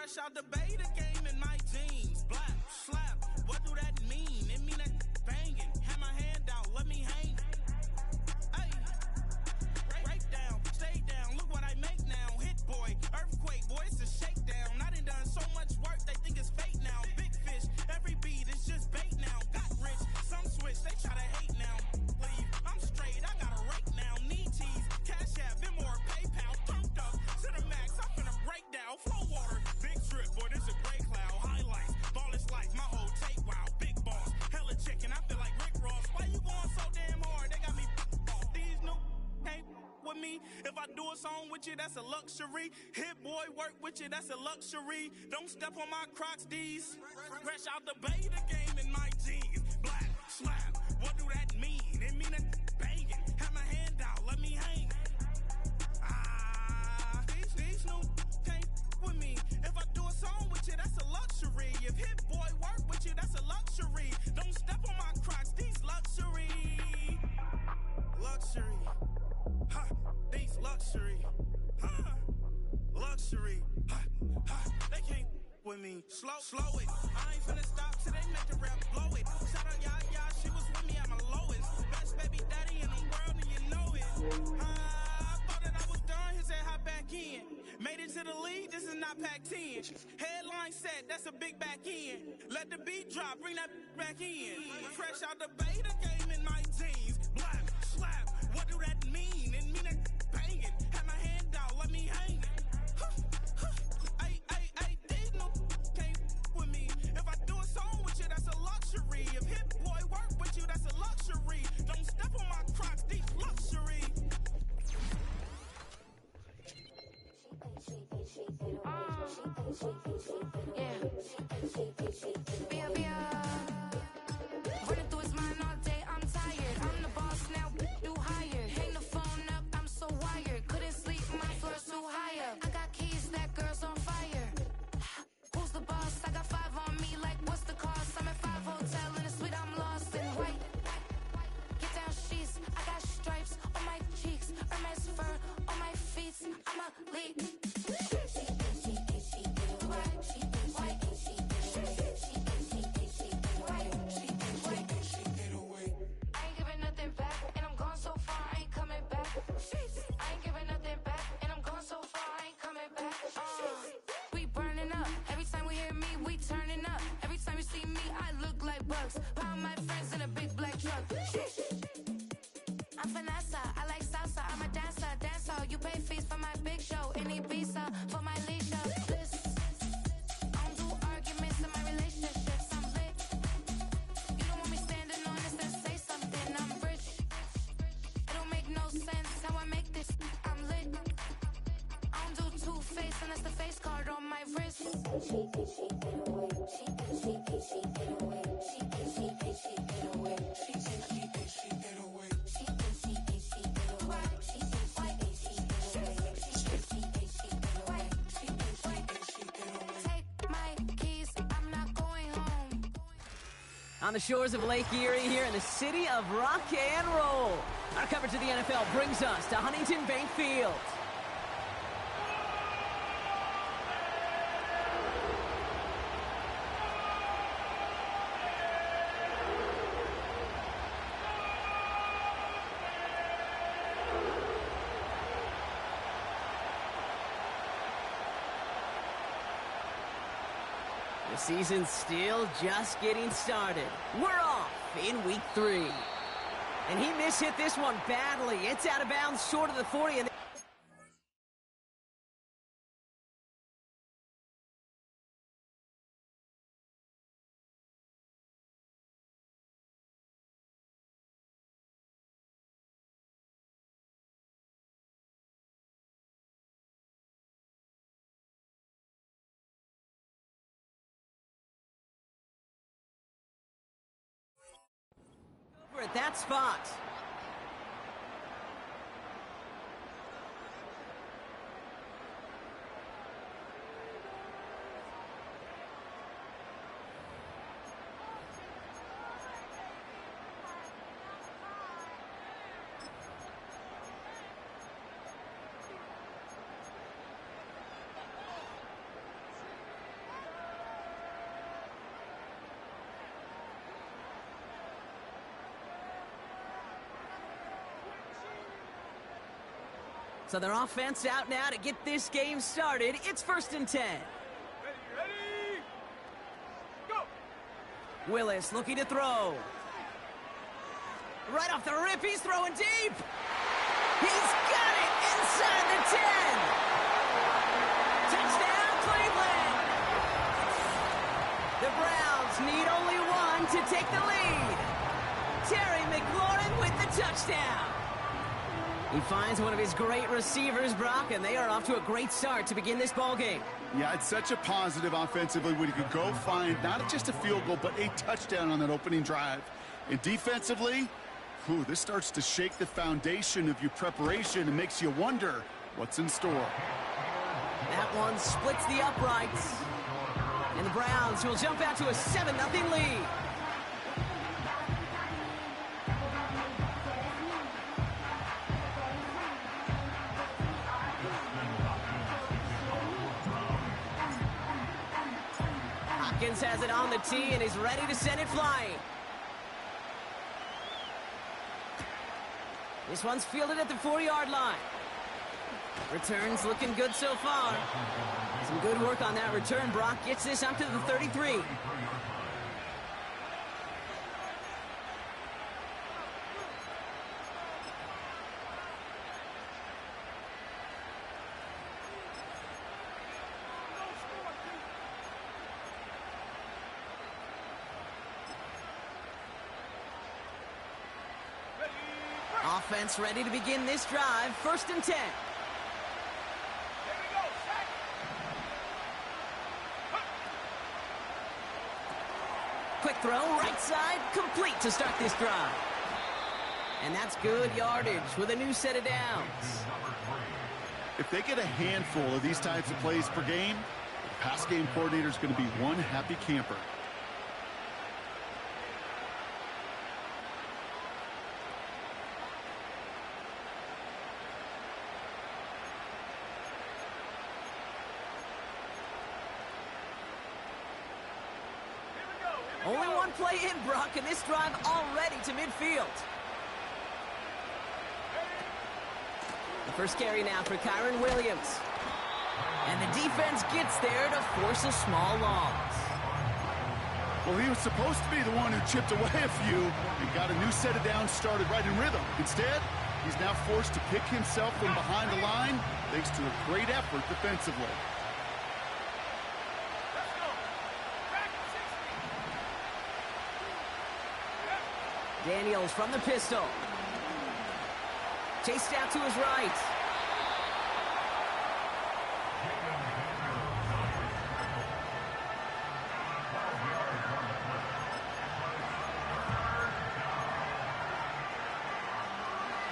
Fresh out the beta game in my jeans. Black, slap, what do that mean? It mean that banging. Have my hand out, let me hang. Hey, break down, stay down. Look what I make now. Hit boy, earthquake, boy, it's a shakedown. I done so much work, they think it's fake now. Big fish, every beat is just bait now. Got rich, some switch, they try to hate now. Leave, I'm straight, I got a rake now. Need tease, cash app, Venmo, PayPal. Turned up to the max, I'm finna break down. Flow water, big trip, boy, this a gray cloud. Highlights, ballin' life, my whole tape, wow. Big boss, hella chicken, I feel like Rick Ross. Why you going so damn hard? They got me off. These new can't with me. If I do a song with you, that's a luxury. Hit boy, work with you, that's a luxury. Don't step on my Crocs, D's. Fresh out the beta game in my jeans. Black, slap, what do that mean? It mean that banging. Have my hand out, let me hang. These new can't with me. If I do a song with you, that's a luxury. If Hit Boy work with you, that's a luxury. Don't step on my Crocs, these luxury. Luxury. Ha, these luxury. Ha, luxury. Ha, ha, they can't with me. Slow it. I ain't finna stop till they make the rap blow it. Shout out Yaya, she was with me at my lowest. Best baby daddy in the world and you know it. I thought that I was done, he said hop back in. Made it to the league, this is not Pac-10. Headline set, that's a big back end. Let the beat drop, bring that back in. Fresh out the beta game in my jeans. Black, slap, what do that mean? It mean that banging. Have my hand out, let me hang. Ay, these no can't with me. If I do a song with you, that's a luxury. If Hit Boy work with you, that's a luxury. Don't step on my Crocs, these luxury. Running through his mind all day, I'm tired. I'm the boss now, do higher. Hang the phone up, I'm so wired. Couldn't sleep, my floor's too higher. I got keys, that girl's on fire. Who's the boss? I got 5 on me, like what's the cost? I'm at 5 hotel in a suite, I'm lost in white. Get down sheets, I got stripes on my cheeks. Hermes fur on my feet, I'm a lead. Pound my friends in a big black truck. I'm Vanessa, I like salsa, I'm a dancer. Dance all, you pay fees for my big show. In Ibiza, for my leisure. Listen, I don't do arguments in my relationships. I'm lit. You don't want me standing on this, then say something. I'm rich. It don't make no sense how I make this. I'm lit. I don't do two-face unless the face card on my wrist. On the shores of Lake Erie here in the city of rock and roll. Our coverage of the NFL brings us to Huntington Bank Field. The season's still just getting started. We're off in week 3. And he mishit this one badly. It's out of bounds short of the 40. And over at that spot. So their offense out now to get this game started. It's 1st and 10. Ready, go! Willis looking to throw. Right off the rip, he's throwing deep. He's got it inside the 10. Touchdown, Cleveland. The Browns need only one to take the lead. Terry McLaurin with the touchdown. He finds one of his great receivers, Brock, and they are off to a great start to begin this ball game. Yeah, it's such a positive offensively when you can go find not just a field goal, but a touchdown on that opening drive. And defensively, this starts to shake the foundation of your preparation and makes you wonder what's in store. That one splits the uprights. And the Browns will jump out to a 7-0 lead. Hopkins has it on the tee and is ready to send it flying. This one's fielded at the 4-yard line. Returns looking good so far. Some good work on that return. Brock gets this up to the 33. Offense ready to begin this drive. 1st and 10. Quick throw, right side, complete to start this drive. And that's good yardage with a new set of downs. If they get a handful of these types of plays per game, the pass game coordinator is going to be one happy camper. Only one play in, Brock, and this drive already to midfield. The first carry now for Kyren Williams. And the defense gets there to force a small loss. Well, he was supposed to be the one who chipped away a few and got a new set of downs started right in rhythm. Instead, he's now forced to pick himself from behind the line thanks to a great effort defensively. Daniels from the pistol. Chased out to his right.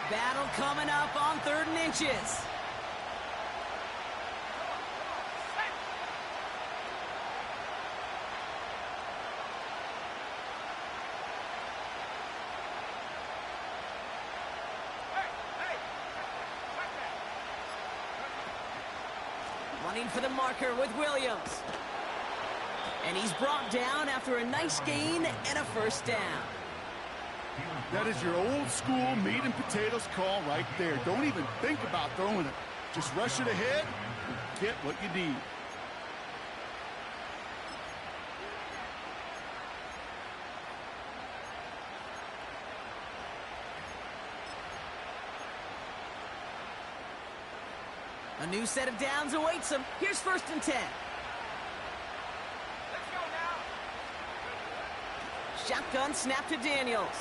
Battle coming up on 3rd and inches. Running for the marker with Williams. And he's brought down after a nice gain and a 1st down. That is your old school meat and potatoes call right there. Don't even think about throwing it. Just rush it ahead and get what you need. A new set of downs awaits him. Here's 1st and 10. Let's go now. Shotgun snap to Daniels.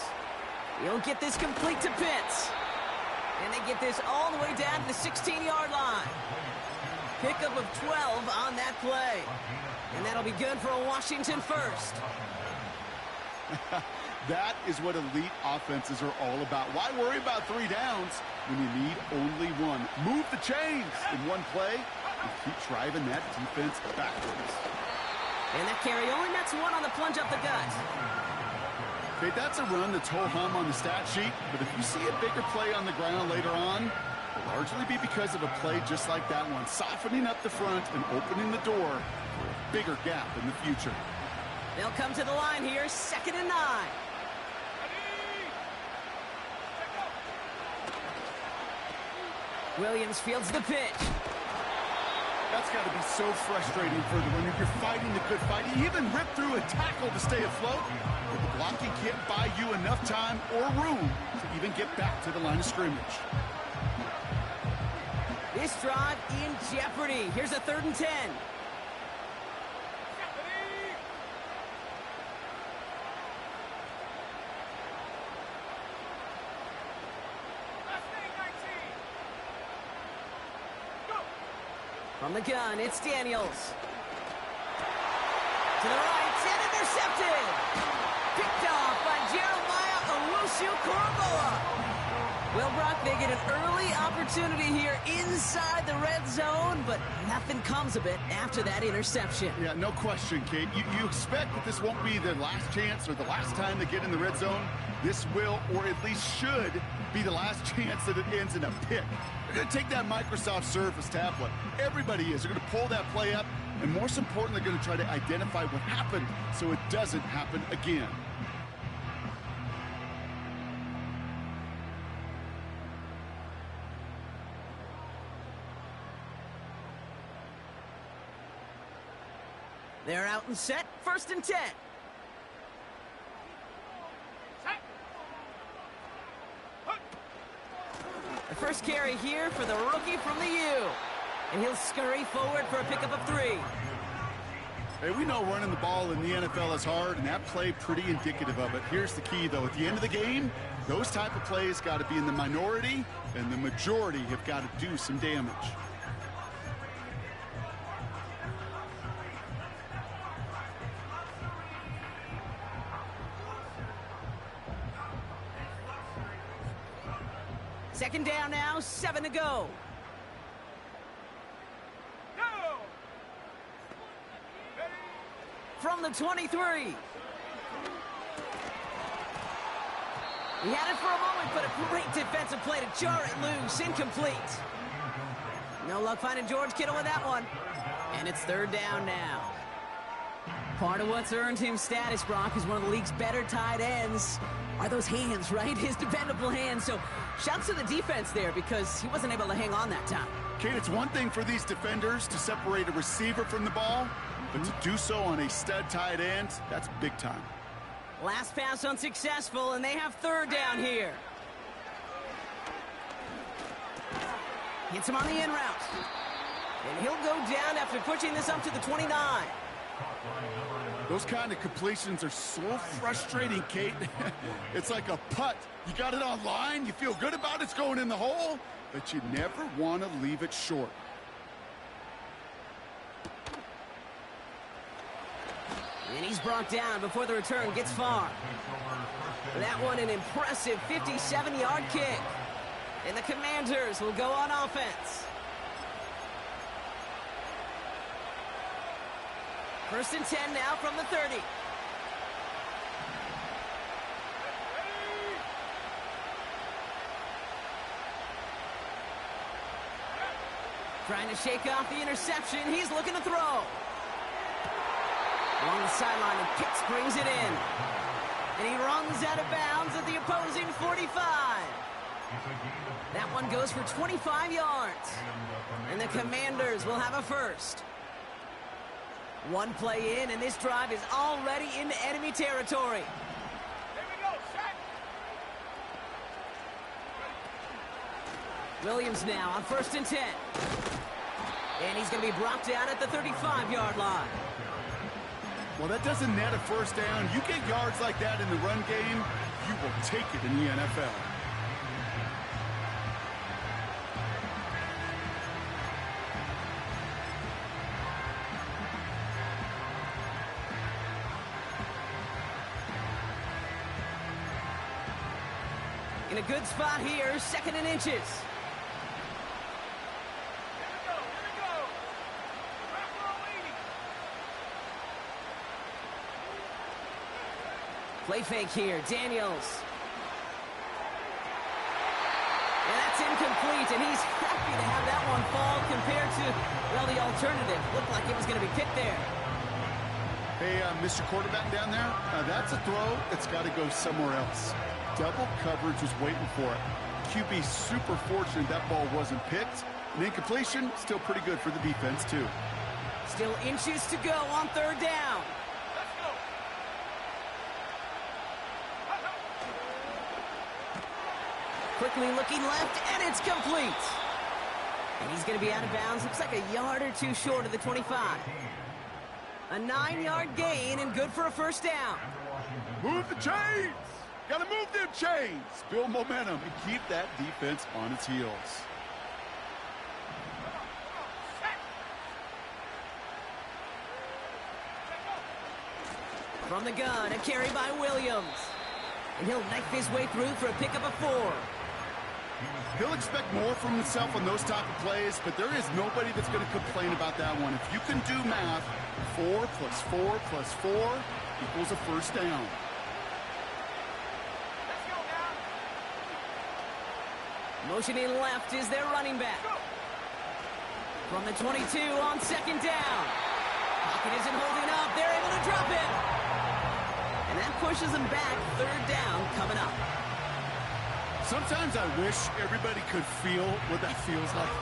He'll get this complete to Pitts. And they get this all the way down to the 16-yard line. Pickup of 12 on that play. And that'll be good for a Washington 1st. That is what elite offenses are all about. Why worry about 3 downs when you need only one? Move the chains in one play and keep driving that defense backwards. And that carry only nets 1 on the plunge up the gut. Okay, that's a run that's ho-hum on the stat sheet, but if you see a bigger play on the ground later on, it'll largely be because of a play just like that one, softening up the front and opening the door for a bigger gap in the future. They'll come to the line here, 2nd and 9. Williams fields the pitch. That's got to be so frustrating for the runner. You're fighting the good fight. You even rip through a tackle to stay afloat, but the blocking can't buy you enough time or room to even get back to the line of scrimmage. This drive in jeopardy. Here's a 3rd and 10. From the gun, it's Daniels. To the right, and intercepted. Picked off by Jeremiah Owusu-Koramoah. Well, Brock, they get an early opportunity here inside the red zone, but nothing comes of it after that interception. Yeah, no question, Kate. You expect that this won't be their last chance or the last time they get in the red zone. This will, or at least should, be the last chance that it ends in a pick. They're going to take that Microsoft Surface tablet. Everybody is. They're going to pull that play up, and most important, they're going to try to identify what happened so it doesn't happen again. They're out and set. 1st and 10. The first carry here for the rookie from the U. And he'll scurry forward for a pickup of 3. Hey, we know running the ball in the NFL is hard, and that play pretty indicative of it. Here's the key, though. At the end of the game, those type of plays got to be in the minority, and the majority have got to do some damage. Second down now, 7 to go. From the 23. He had it for a moment, but a great defensive play to jar it loose. Incomplete. No luck finding George Kittle with that one. And it's 3rd down now. Part of what's earned him status, Brock, is one of the league's better tight ends. Are those hands, right? His dependable hands. So shouts to the defense there because he wasn't able to hang on that time. Kate, it's one thing for these defenders to separate a receiver from the ball, but to do so on a stud tight end, that's big time. Last pass unsuccessful, and they have 3rd down here. Hits him on the in route. And he'll go down after pushing this up to the 29. Those kind of completions are so frustrating, Kate. It's like a putt. You got it on line, you feel good about it's going in the hole, but you never want to leave it short. And he's brought down before the return gets far. That one an impressive 57-yard kick. And the Commanders will go on offense. 1st and 10 now from the 30. Trying to shake off the interception. He's looking to throw. Along the sideline, and Pitts brings it in. And he runs out of bounds at the opposing 45. That one goes for 25 yards. And the Commanders will have a first. One play in, and this drive is already into enemy territory. Williams now on 1st and 10. And he's going to be brought down at the 35-yard line. Well, that doesn't net a 1st down. You get yards like that in the run game, you will take it in the NFL. In a good spot here, 2nd and inches. Play fake here, Daniels. And that's incomplete, and he's happy to have that one fall compared to, well, the alternative. Looked like it was going to be picked there. Hey, Mr. Quarterback down there, that's a throw that's got to go somewhere else. Double coverage was waiting for it. QB super fortunate that ball wasn't picked. An incompletion, still pretty good for the defense, too. Still inches to go on third down. Quickly looking left, and it's complete. And he's going to be out of bounds. Looks like a yard or two short of the 25. A 9-yard gain and good for a first down. Move the chains! Gotta move them chains! Build momentum and keep that defense on its heels. From the gun, a carry by Williams. And he'll knife his way through for a pickup of 4. He'll expect more from himself on those type of plays, but there is nobody that's going to complain about that one. If you can do math, 4 plus 4 plus 4 equals a first down. Motioning left is their running back. From the 22 on second down. Pocket isn't holding up. They're able to drop it. And that pushes them back. Third down coming up. Sometimes I wish everybody could feel what that feels like.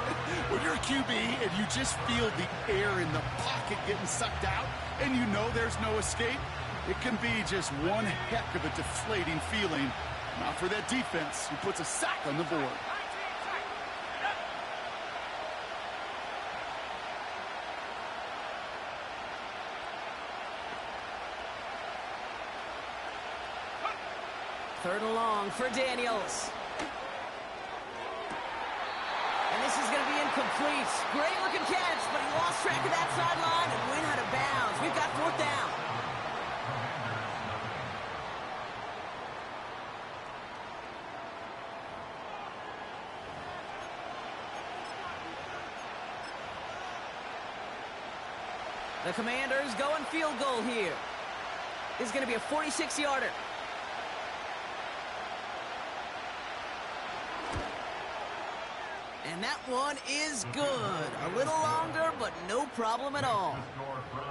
When you're a QB and you just feel the air in the pocket getting sucked out and you know there's no escape, it can be just one heck of a deflating feeling. Not for that defense who puts a sack on the board. Third and long for Daniels. And this is going to be incomplete. Great looking catch, but he lost track of that sideline and went out of bounds. We've got fourth down. The Commanders going field goal here. This is going to be a 46-yarder. And that one is good. A little longer, but no problem at all.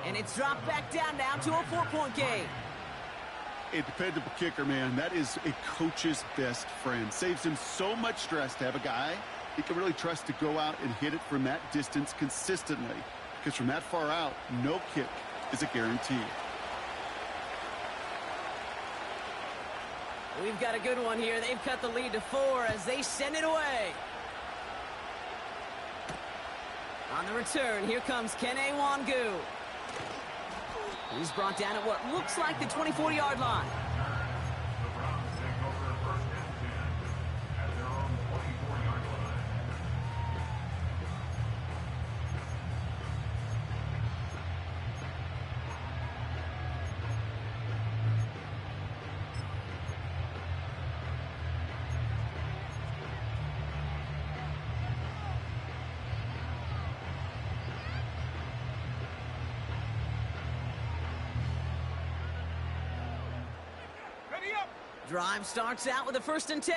And it's dropped back down now to a 4-point game. A dependable kicker, man. That is a coach's best friend. Saves him so much stress to have a guy he can really trust to go out and hit it from that distance consistently. Because from that far out, no kick is a guarantee. We've got a good one here. They've cut the lead to 4 as they send it away. On the return, here comes Kene Nwangwu. He's brought down at what looks like the 24-yard line. Drive starts out with a 1st and 10.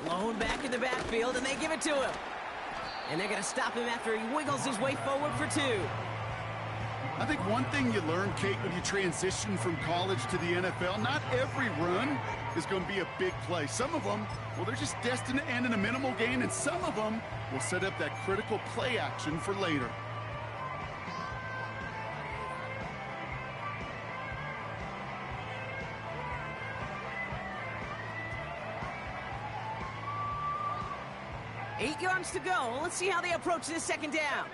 Blown back in the backfield, and they give it to him. And they're going to stop him after he wiggles his way forward for 2. I think one thing you learn, Kate, when you transition from college to the NFL, not every run is going to be a big play. Some of them, well, they're just destined to end in a minimal gain, and some of them will set up that critical play action for later. Eight yards to go. Let's see how they approach this second down.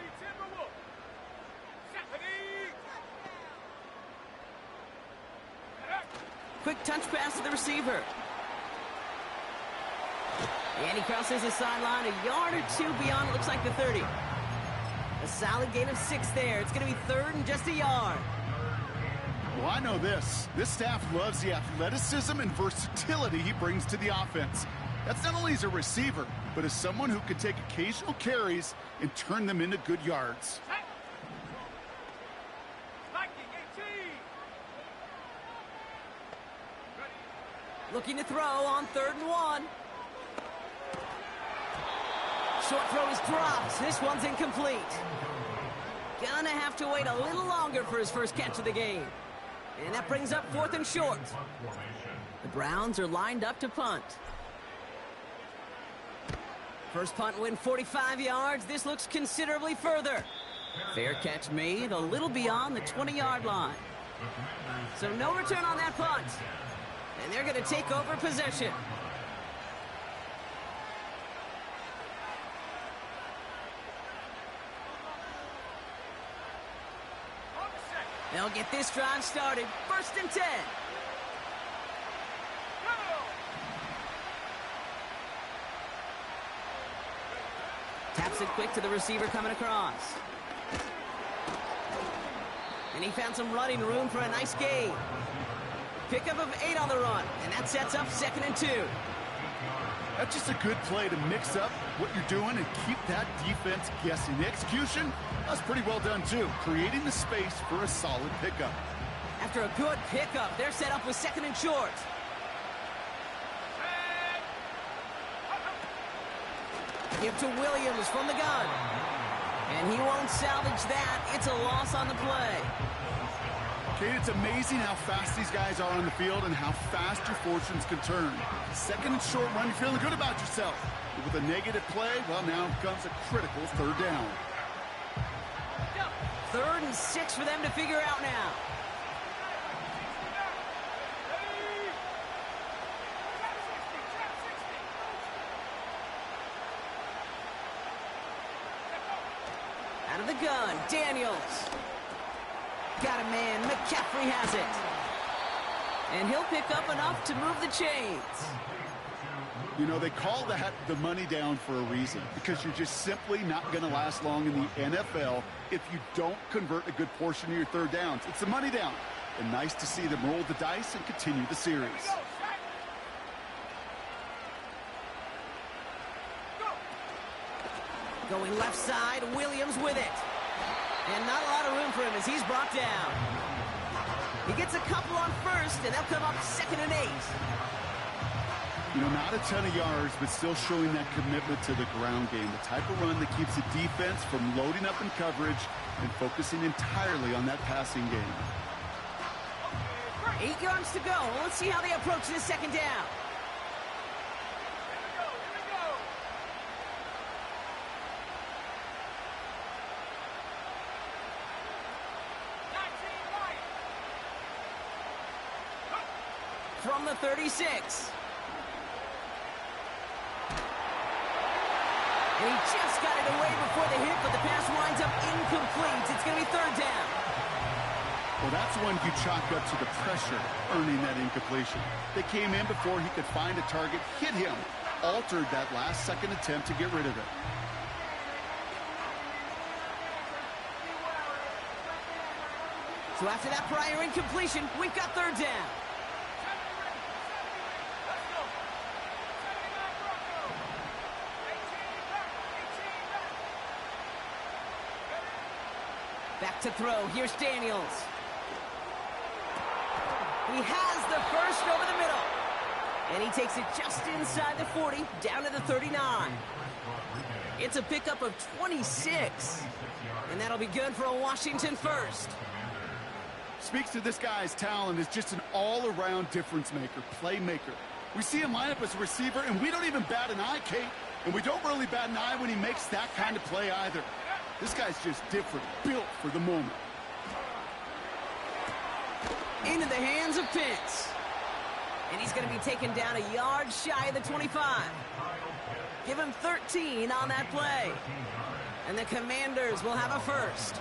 Quick touch pass to the receiver. And he crosses the sideline a yard or 2 beyond, it looks like the 30. A solid gain of 6 there. It's going to be 3rd and just a yard. Well, I know this. This staff loves the athleticism and versatility he brings to the offense. That's not only as a receiver, but as someone who can take occasional carries and turn them into good yards. Looking to throw on 3rd and 1. Short throw is dropped. This one's incomplete. Gonna have to wait a little longer for his first catch of the game. And that brings up 4th and short. The Browns are lined up to punt. First punt win 45 yards. This looks considerably further. Fair catch made a little beyond the 20-yard line. So no return on that punt. And they're going to take over possession. They'll get this drive started. 1st and 10. Taps it quick to the receiver coming across. And he found some running room for a nice gain. Pickup of 8 on the run, and that sets up 2nd and 2. That's just a good play to mix up what you're doing and keep that defense guessing. The execution, that's pretty well done too, creating the space for a solid pickup. After a good pickup, they're set up with 2nd and short. Give to Williams from the gun. And he won't salvage that. It's a loss on the play. Kate, it's amazing how fast these guys are on the field and how fast your fortunes can turn. 2nd and short run, you're feeling good about yourself. But with a negative play, well, now comes a critical 3rd down. 3rd and 6 for them to figure out now. Out of the gun, Daniels. Got a man, McCaffrey has it. And he'll pick up enough to move the chains. You know, they call that the money down for a reason, because you're just simply not going to last long in the NFL if you don't convert a good portion of your 3rd downs. It's the money down. And nice to see them roll the dice and continue the series. Going left side, Williams with it. And not a lot of room for him as he's brought down. He gets a couple on 1st, and they'll come up 2nd and 8. You know, not a ton of yards, but still showing that commitment to the ground game. The type of run that keeps the defense from loading up in coverage and focusing entirely on that passing game. 8 yards to go. Let's see how they approach this 2nd down. From the 36. And he just got it away before the hit, but the pass winds up incomplete. It's going to be 3rd down. Well, that's one you chalk up to the pressure earning that incompletion. They came in before he could find a target, hit him, altered that last 2nd attempt to get rid of it. So after that prior incompletion, we've got 3rd down. Back to throw. Here's Daniels. He has the 1st over the middle. And he takes it just inside the 40, down to the 39. It's a pickup of 26. And that'll be good for a Washington 1st. Speaks to this guy's talent as just an all-around difference maker, playmaker. We see him line up as a receiver, and we don't even bat an eye, Kate. And we don't really bat an eye when he makes that kind of play either. This guy's just different, built for the moment. Into the hands of Pitts. And he's going to be taken down a yard shy of the 25. Give him 13 on that play. And the Commanders will have a 1st.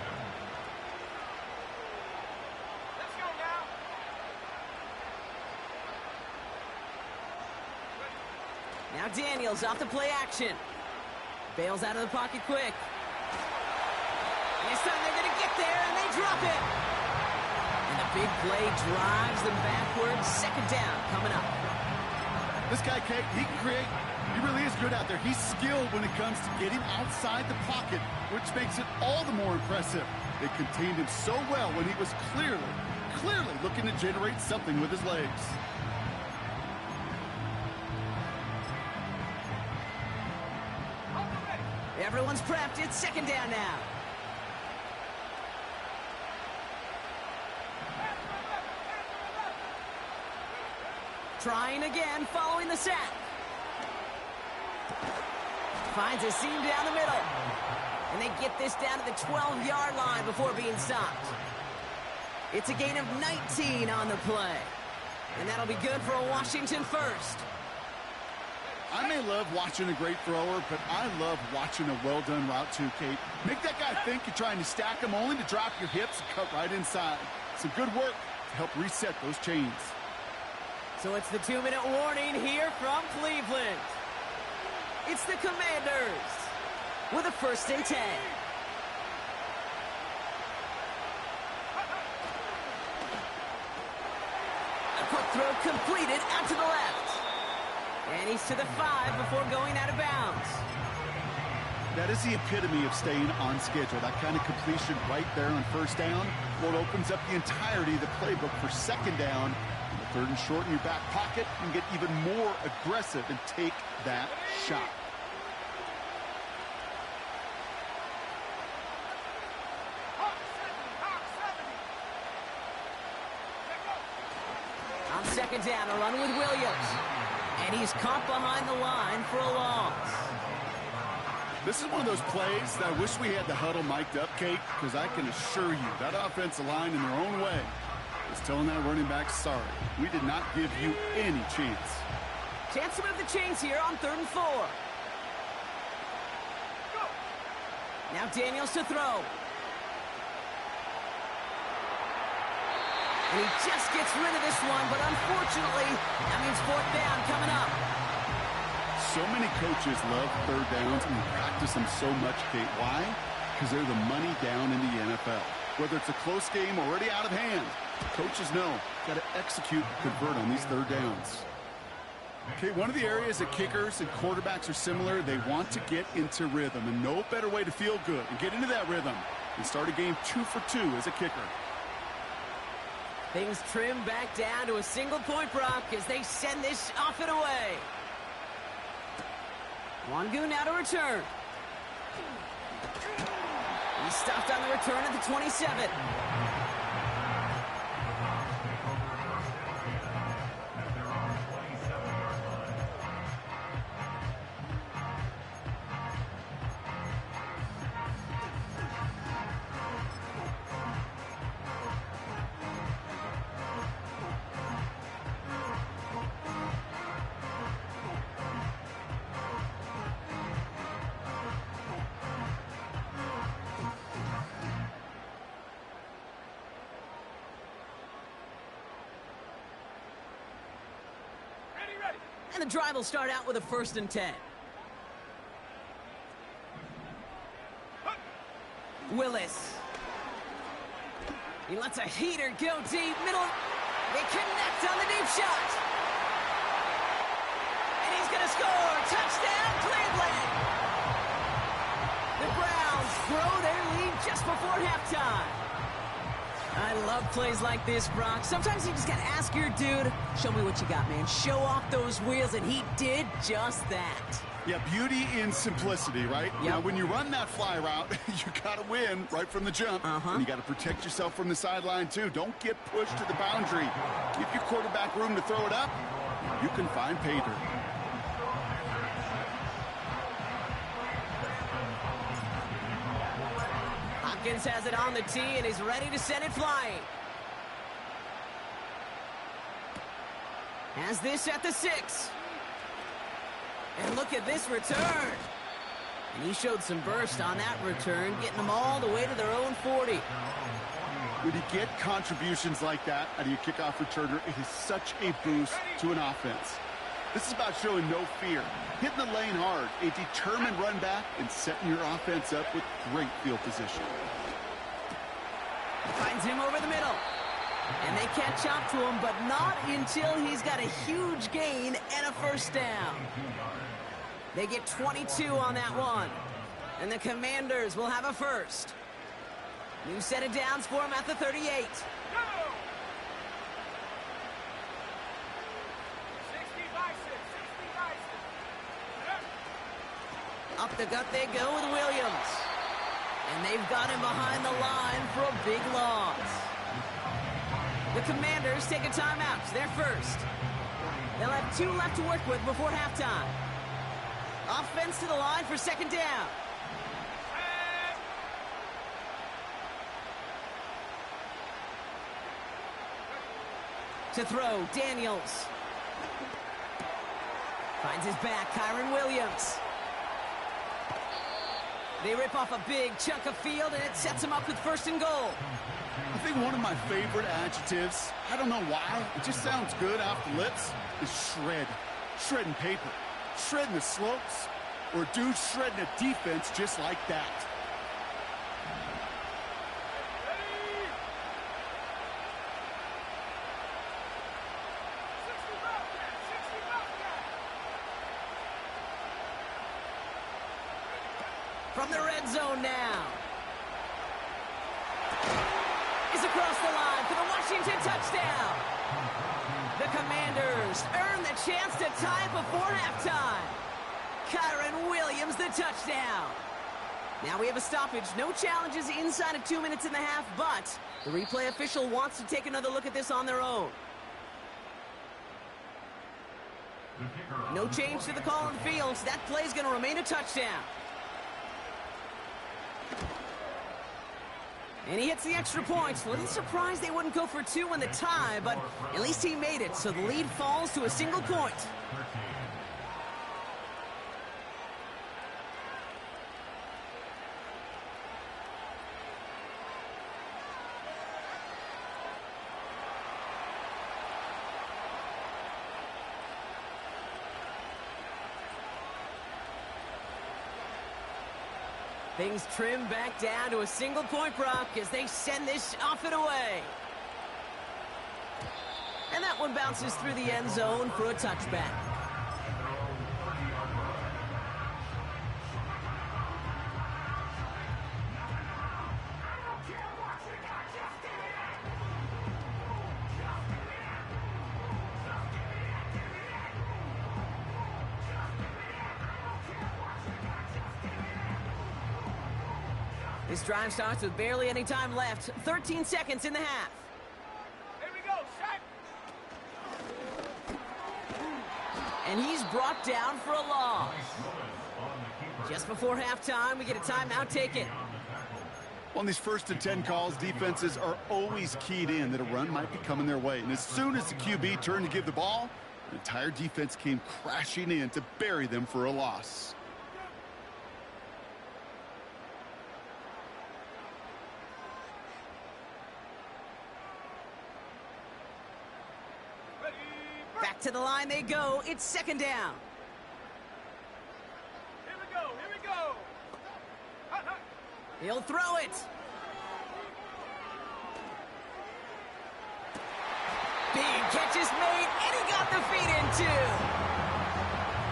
Let's go now. Now Daniels off the play action. Bails out of the pocket quick. This time they're going to get there, and they drop it. And a big play drives them backwards. 2nd down coming up. This guy, Kate, he can create. He really is good out there. He's skilled when it comes to getting outside the pocket, which makes it all the more impressive. They contained him so well when he was clearly looking to generate something with his legs. Everyone's prepped. It's 2nd down now. Trying again following the sack. Finds a seam down the middle. And they get this down to the 12-yard line before being stopped. It's a gain of 19 on the play. And that'll be good for a Washington first. I may love watching a great thrower, but I love watching a well-done route too, Kate. Make that guy think you're trying to stack him only to drop your hips and cut right inside. Some good work to help reset those chains. So it's the 2-minute warning here from Cleveland. It's the Commanders with a 1st and 10. A quick throw completed out to the left. And he's to the 5 before going out of bounds. That is the epitome of staying on schedule. That kind of completion right there on 1st down. Well, it opens up the entirety of the playbook for 2nd down. And the 3rd and short in your back pocket. You can get even more aggressive and take that shot. On 2nd down, a run with Williams. And he's caught behind the line for a loss. This is one of those plays that I wish we had the huddle mic'd up, Kate, because I can assure you that offensive line in their own way is telling that running back, sorry, we did not give you any chance. Chance to move the chains here on 3rd and 4. Now Daniels to throw. And he just gets rid of this one, but unfortunately, that means 4th down coming up. So many coaches love 3rd downs and practice them so much, Kate. Why? Because they're the money down in the NFL. Whether it's a close game already out of hand, coaches know, got to execute and convert on these 3rd downs. Okay, one of the areas that kickers and quarterbacks are similar, they want to get into rhythm, and no better way to feel good and get into that rhythm than start a game 2 for 2 as a kicker. Things trim back down to a single-point Brock as they send this off and away. Wangu now to return. He's stopped on the return at the 27. And the drive will start out with a 1st and 10. Willis. He lets a heater go deep. Middle. They connect on the deep shot. And he's going to score. Touchdown, Cleveland. The Browns throw their lead just before halftime. I love plays like this, Brock. Sometimes you just got to ask your dude, show me what you got, man. Show off those wheels, and he did just that. Yeah, beauty in simplicity, right? Yep. Now, when you run that fly route, you got to win right from the jump. And you got to protect yourself from the sideline, too. Don't get pushed to the boundary. Give your quarterback room to throw it up. You can find pay dirt. Hopkins has it on the tee, and he's ready to send it flying. Has this at the 6. And look at this return. And he showed some burst on that return, getting them all the way to their own 40. When you get contributions like that out of your kickoff returner, it is such a boost to an offense. This is about showing no fear, hitting the lane hard, a determined run back, and setting your offense up with great field position. Finds him over the middle. And they catch up to him, but not until he's got a huge gain and a 1st down. They get 22 on that one. And the Commanders will have a 1st. New set of downs for him at the 38. Up the gut they go with Williams. And they've got him behind the line for a big loss. The Commanders take a timeout. They're 1st. They'll have 2 left to work with before halftime. Offense to the line for second down. To throw, Daniels. Finds his back, Kyron Williams. They rip off a big chunk of field, and it sets him up with first and goal. I think one of my favorite adjectives, I don't know why, it just sounds good off the lips, is shred. Shredding paper. Shredding the slopes. Or a dude shredding a defense just like that. From the red zone now. Is across the line for the Washington touchdown. The Commanders earn the chance to tie before halftime. Kyron Williams, the touchdown. Now we have a stoppage. No challenges inside of 2 minutes and a half, but the replay official wants to take another look at this on their own. No change to the call on the field. So that play is going to remain a touchdown. And he hits the extra points. A little surprised they wouldn't go for 2 in the tie, but at least he made it, so the lead falls to a single point. Things trim back down to a single point, Brock, as they send this off and away. And that one bounces through the end zone for a touchback. This drive starts with barely any time left. 13 seconds in the half. Here we go, shot. And he's brought down for a loss. Just before halftime, we get a timeout taken. On these first and 10 calls, defenses are always keyed in that a run might be coming their way. And as soon as the QB turned to give the ball, the entire defense came crashing in to bury them for a loss. Back to the line they go. It's second down. Here we go, here we go. He'll throw it. Big catch is made, and he got the feet in too.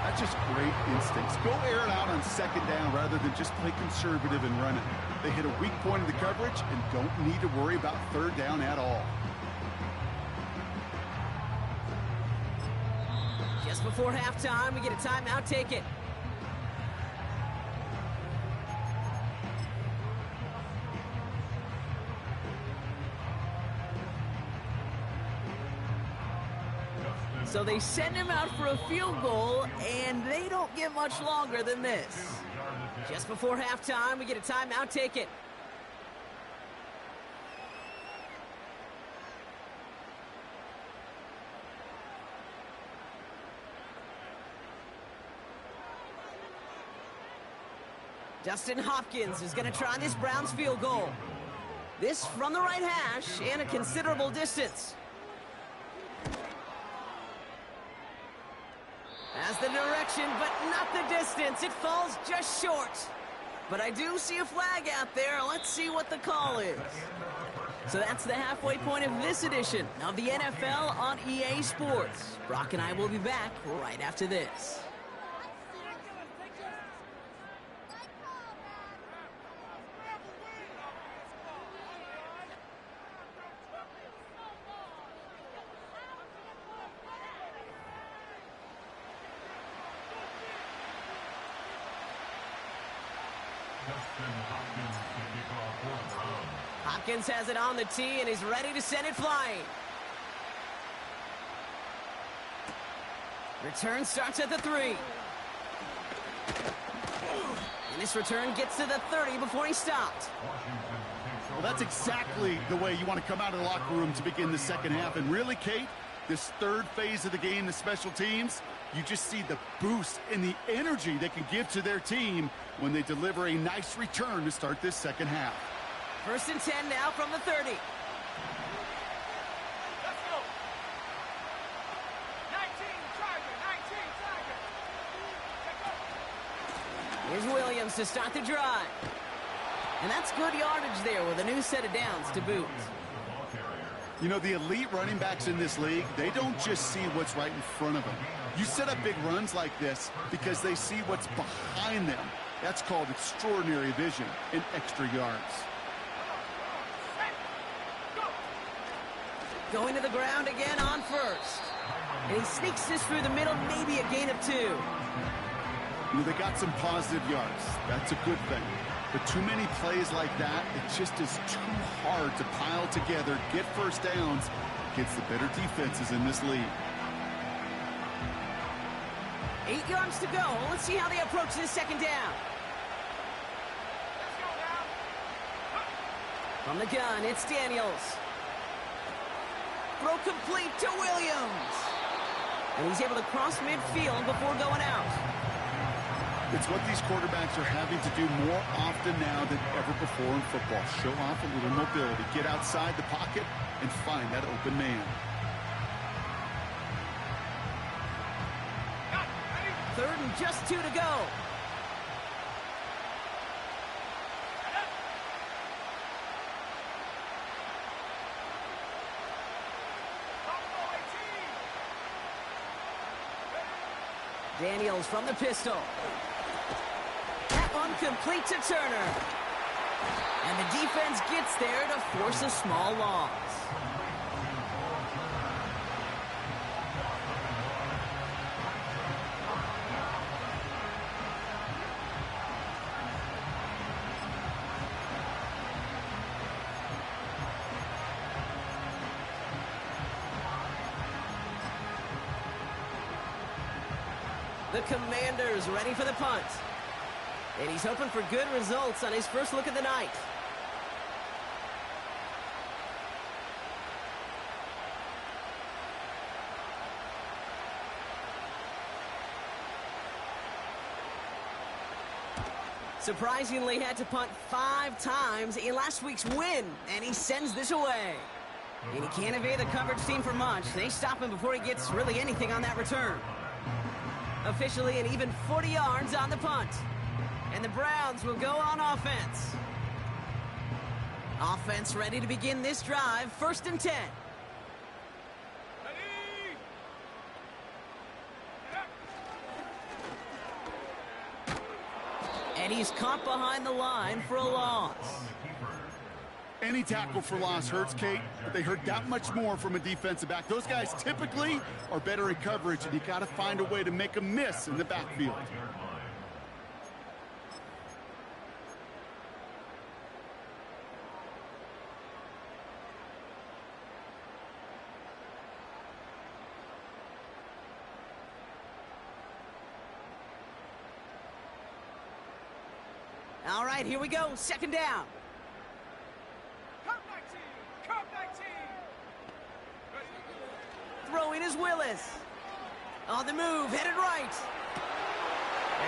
That's just great instincts. Go air it out on second down rather than just play conservative and run it. They hit a weak point in the coverage and don't need to worry about third down at all. Just before halftime, we get a timeout taken. So they send him out for a field goal, and they don't get much longer than this. Just before halftime, we get a timeout taken. Dustin Hopkins is going to try this Browns field goal. This from the right hash and a considerable distance. Has the direction, but not the distance. It falls just short. But I do see a flag out there. Let's see what the call is. So that's the halfway point of this edition of the NFL on EA Sports. Brock and I will be back right after this. Hopkins has it on the tee and is ready to send it flying. Return starts at the 3. And this return gets to the 30 before he stopped. Well, that's exactly the way you want to come out of the locker room to begin the second half. And really, Kate, this third phase of the game, the special teams, you just see the boost and the energy they can give to their team when they deliver a nice return to start this second half. 1st and 10 now from the 30. Let's go. 19, Tiger. 19, Tiger. Let's go. Here's Williams to start the drive. And that's good yardage there with a new set of downs to boot. You know, the elite running backs in this league, they don't just see what's right in front of them. You set up big runs like this because they see what's behind them. That's called extraordinary vision and extra yards. Going to the ground again on 1st. And he sneaks this through the middle, maybe a gain of 2. You know, they got some positive yards. That's a good thing. But too many plays like that, it just is too hard to pile together, get first downs against the better defenses in this league. 8 yards to go. Let's see how they approach this second down. Let's go now. From the gun, it's Daniels. Throw complete to Williams. And he's able to cross midfield before going out. It's what these quarterbacks are having to do more often now than ever before in football. Show off a little mobility, get outside the pocket, and find that open man. Ready? 3rd and just 2 to go. Daniels from the pistol. That one complete to Turner. And the defense gets there to force a small loss. The Commanders ready for the punt. And he's hoping for good results on his first look of the night. Surprisingly had to punt 5 times in last week's win, and he sends this away. And he can't evade the coverage team for much. They stop him before he gets really anything on that return. Officially an even 40 yards on the punt. And the Browns will go on offense. Offense ready to begin this drive. 1st and 10. Ready? And he's caught behind the line for a loss. Any tackle for loss hurts, Kate, but they hurt that much more from a defensive back. Those guys typically are better in coverage, and you got to find a way to make a miss in the backfield. All right, here we go. 2nd down. Curve 19. Curve 19. Ready? Throwing is Willis. On the move, headed right.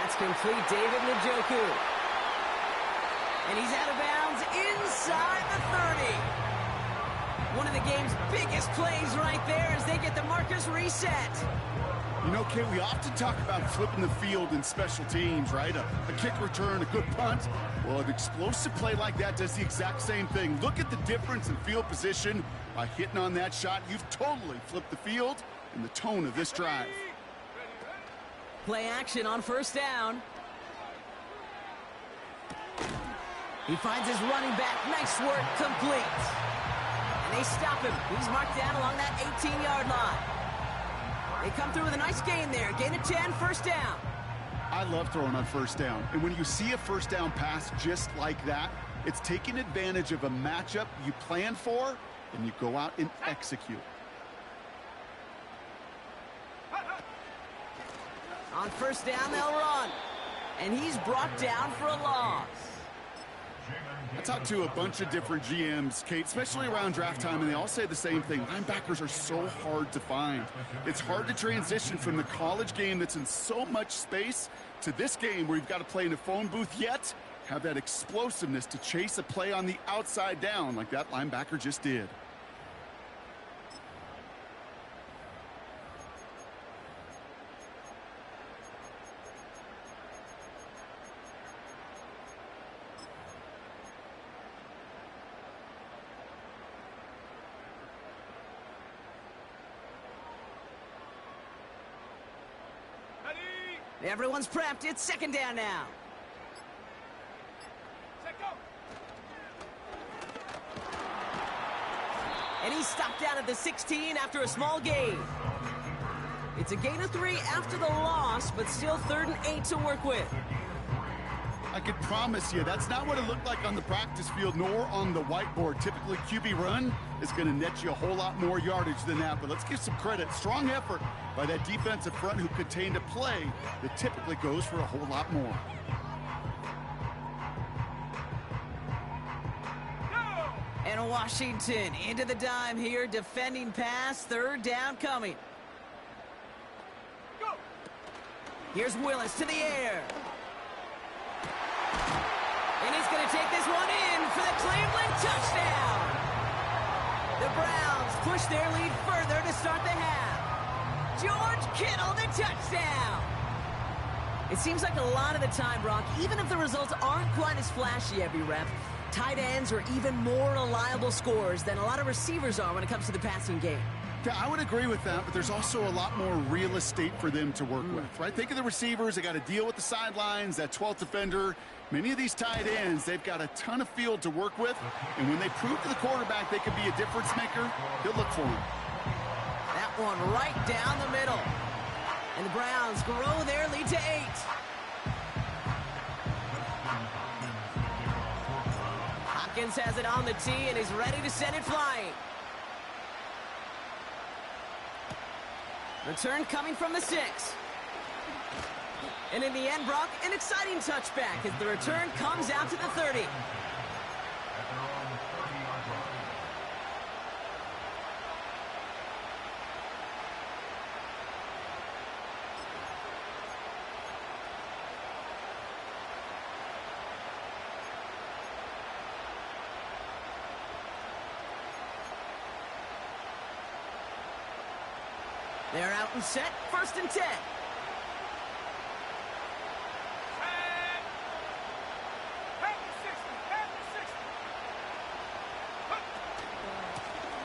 That's complete, David Njoku. And he's out of bounds inside the 30. One of the game's biggest plays right there as they get the Marcus reset. You know, Kate, we often talk about flipping the field in special teams, right? A kick return, a good punt. Well, an explosive play like that does the exact same thing. Look at the difference in field position. By hitting on that shot, you've totally flipped the field and the tone of this drive. Play action on 1st down. He finds his running back. Nice work, complete. And they stop him. He's marked down along that 18-yard line. They come through with a nice gain there. Gain of 10, 1st down. I love throwing on 1st down. And when you see a 1st down pass just like that, it's taking advantage of a matchup you plan for, and you go out and execute. On first down, they'll run. And he's brought down for a loss. I talked to a bunch of different GMs, Kate, especially around draft time, and they all say the same thing. Linebackers are so hard to find. It's hard to transition from the college game that's in so much space to this game where you've got to play in a phone booth, yet have that explosiveness to chase a play on the outside down like that linebacker just did. Everyone's prepped. It's second down now. Set, go. And he's stopped down at the 16 after a small gain. It's a gain of 3 after the loss, but still 3rd and 8 to work with. I could promise you that's not what it looked like on the practice field nor on the whiteboard. Typically, QB run is going to net you a whole lot more yardage than that. But let's give some credit. Strong effort by that defensive front who contained a play that typically goes for a whole lot more. And Washington into the dime here, defending pass, 3rd down coming. Go. Here's Willis to the air. And he's going to take this one in for the Cleveland touchdown. The Browns push their lead further to start the half. George Kittle, the touchdown. It seems like a lot of the time, Brock, even if the results aren't quite as flashy every rep, tight ends are even more reliable scorers than a lot of receivers are when it comes to the passing game. Yeah, I would agree with that, but there's also a lot more real estate for them to work with, right? Think of the receivers. They got to deal with the sidelines, that 12th defender. Many of these tight ends, they've got a ton of field to work with, and when they prove to the quarterback they can be a difference maker, he'll look for him. That one right down the middle. And the Browns grow their lead to 8. Hopkins has it on the tee and is ready to send it flying. Return coming from the 6. And in the end, Brock, an exciting touchback as the return comes out to the 30. They're out and set, 1st and 10.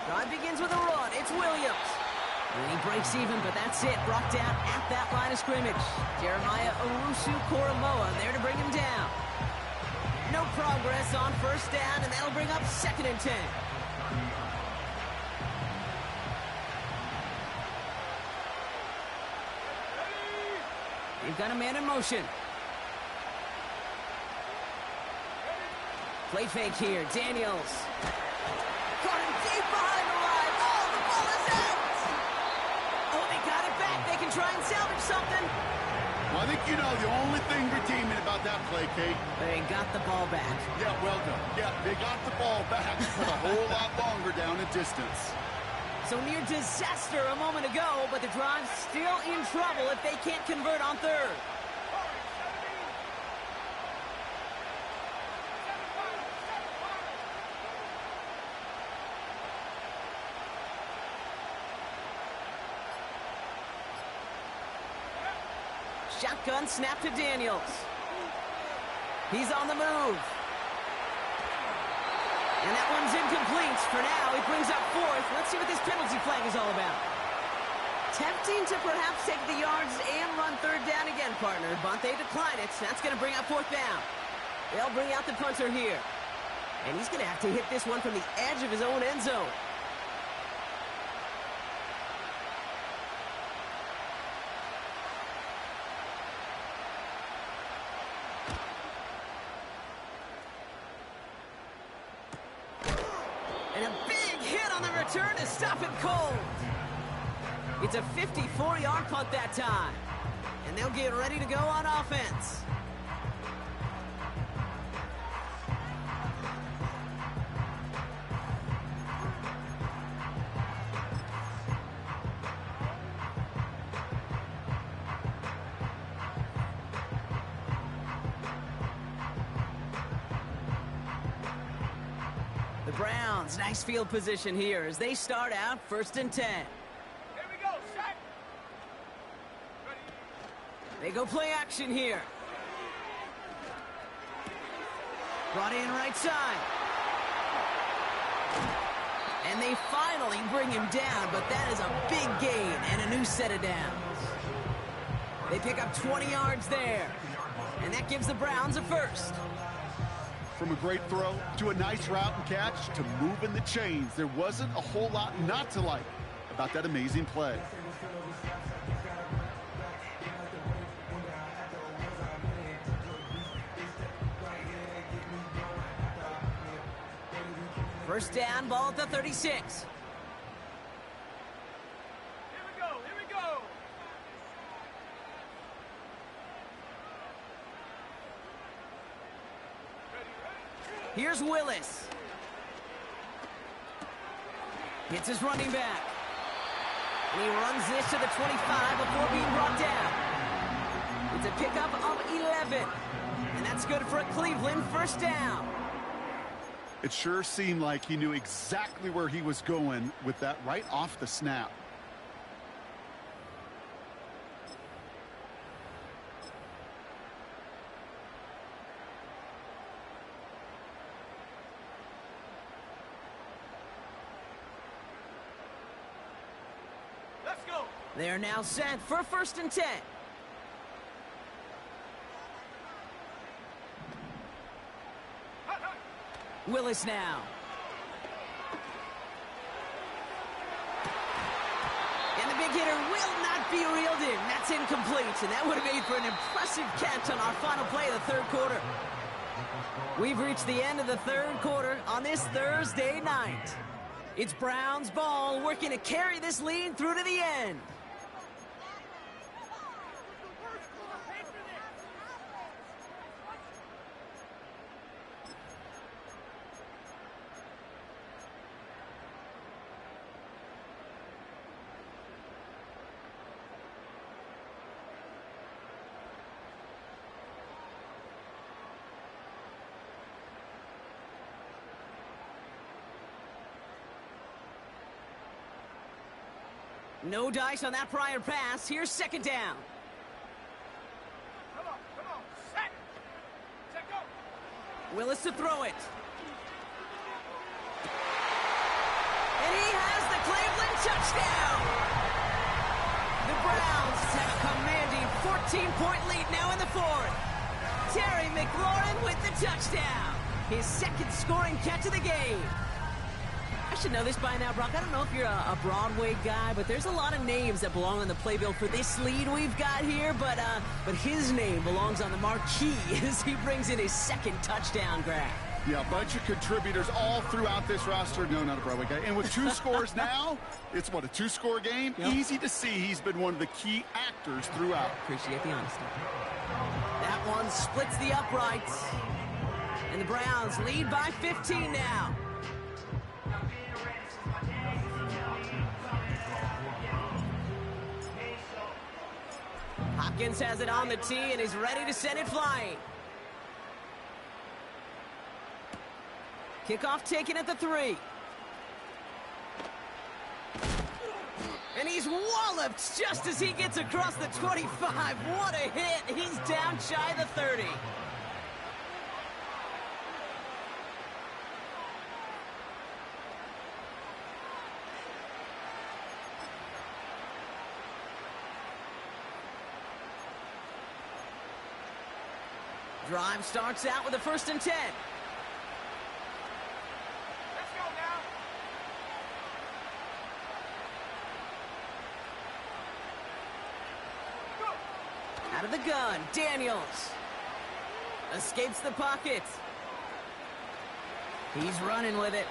Drive begins with a run. It's Williams. And he breaks even, but that's it. Brought down at that line of scrimmage. Jeremiah Owusu-Koramoah there to bring him down. No progress on 1st down, and that'll bring up 2nd and 10. You've got a man in motion. Play fake here. Daniels. Caught him deep behind the line. Oh, the ball is out. Oh, they got it back. They can try and salvage something. Well, I think you know the only thing redeeming about that play, Kate. They got the ball back. Yeah, well done. Yeah, they got the ball back, but a whole lot longer down the distance. So near disaster a moment ago, but the drive's still in trouble if they can't convert on 3rd. Shotgun snap to Daniels. He's on the move. And that one's incomplete. For now, he brings up 4th. Let's see what this penalty flag is all about. Tempting to perhaps take the yards and run 3rd down again, partner. But they decline it. That's going to bring out 4th down. They'll bring out the punter here. And he's going to have to hit this one from the edge of his own end zone. And a big hit on the return to stop it cold. It's a 54-yard punt that time. And they'll get ready to go on offense. The Browns, nice field position here as they start out 1st and 10. Here we go, set. Ready. They go play action here. Brought in right side. And they finally bring him down, but that is a big gain and a new set of downs. They pick up 20 yards there, and that gives the Browns a first. From a great throw to a nice route and catch to moving the chains, there wasn't a whole lot not to like about that amazing play. First down, ball at the 36. Here we go, here we go. Here's Willis. Hits his running back. And he runs this to the 25 before being brought down. It's a pickup of 11. And that's good for a Cleveland first down. It sure seemed like he knew exactly where he was going with that right off the snap. Let's go. They are now set for 1st and 10. Hut, hut. Willis now. And the big hitter will not be reeled in. That's incomplete, and that would have made for an impressive catch on our final play of the 3rd quarter. We've reached the end of the 3rd quarter on this Thursday night. It's Browns ball working to carry this lead through to the end. No dice on that prior pass. Here's 2nd down. Come on, set. Set, go. Willis to throw it. And he has the Cleveland touchdown. The Browns have a commanding 14-point lead now in the 4th. Terry McLaurin with the touchdown. His 2nd scoring catch of the game. I should know this by now, Brock. I don't know if you're a Broadway guy, but there's a lot of names that belong on the playbill for this lead we've got here, but his name belongs on the marquee as he brings in his 2nd touchdown grab. Yeah, a bunch of contributors all throughout this roster. No, not a Broadway guy. And with 2 scores now, it's what, a 2-score game? Yep. Easy to see he's been one of the key actors throughout. Appreciate the honesty. That one splits the uprights. And the Browns lead by 15 now. Hopkins has it on the tee and is ready to send it flying. Kickoff taken at the 3. And he's walloped just as he gets across the 25. What a hit. He's down shy of the 30. Drive starts out with a 1st and 10. Let's go now. Go. Out of the gun, Daniels. Escapes the pocket. He's running with it.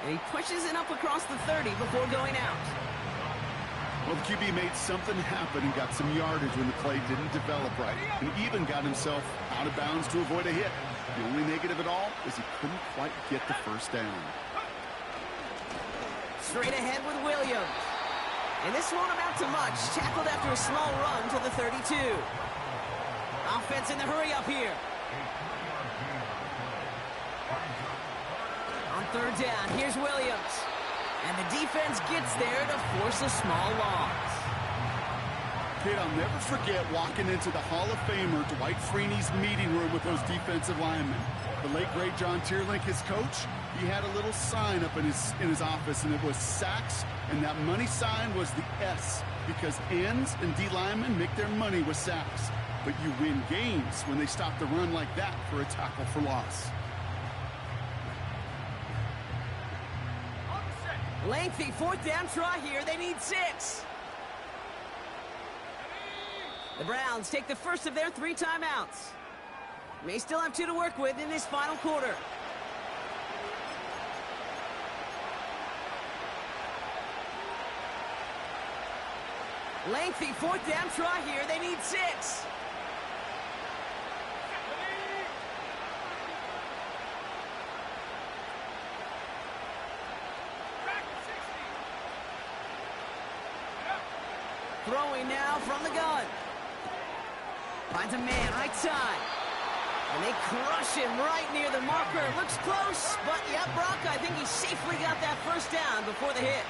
And he pushes it up across the 30 before going out. Well, the QB made something happen and got some yardage when the play didn't develop right, and even got himself out of bounds to avoid a hit. The only negative at all is he couldn't quite get the first down. Straight ahead with Williams. And this won't amount to much. Tackled after a small run to the 32. Offense in the hurry up here. On third down, here's Williams. And the defense gets there to force a small loss. Kid, I'll never forget walking into the Hall of Famer Dwight Freeney's meeting room with those defensive linemen. The late, great John Tierlink, his coach, he had a little sign up in his office, and it was sacks, and that money sign was the S, because ends and D linemen make their money with sacks. But you win games when they stop the run like that for a tackle for loss. Lengthy fourth down try here. They need 6. The Browns take the first of their 3 timeouts. May still have 2 to work with in this final quarter. Lengthy fourth down try here. They need 6. Throwing now from the gun. Finds a man, right side. And they crush him right near the marker. Looks close, but yeah, Brock, I think he safely got that first down before the hit.